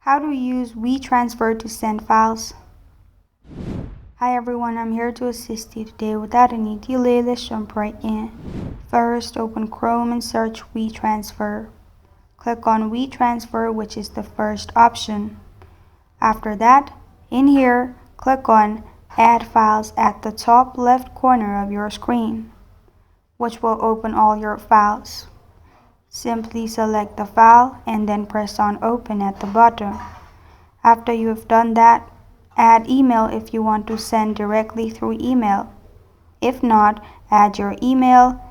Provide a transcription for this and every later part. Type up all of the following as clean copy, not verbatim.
How to use WeTransfer to send files. Hi everyone, I'm here to assist you today. Without any delay, let's jump right in. First, open Chrome and search WeTransfer. Click on WeTransfer, which is the first option. After that, in here, click on Add Files at the top left corner of your screen, which will open all your files. Simply select the file and then press on Open at the bottom. After you have done that, add email if you want to send directly through email. If not, add your email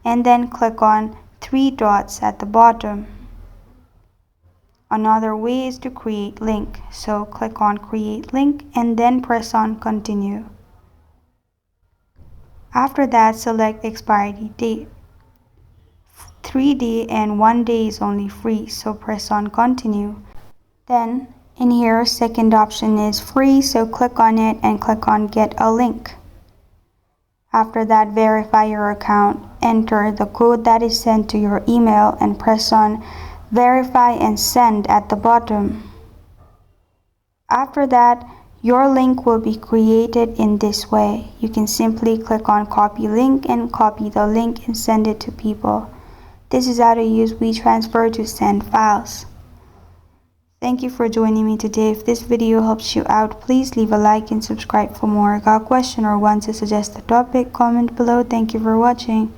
and then click on three dots at the bottom. Another way is to create link, so click on Create Link and then press on Continue. After that, select expiry date. 3 days and 1 day is only free, so press on Continue. Then in here, second option is free, so click on it and click on Get a Link. After that, verify your account. Enter the code that is sent to your email and press on Verify and Send at the bottom. After that, your link will be created in this way. You can simply click on Copy Link and copy the link and send it to people. This is how to use WeTransfer to send files. Thank you for joining me today. If this video helps you out, please leave a like and subscribe for more. Got a question or want to suggest a topic? Comment below. Thank you for watching.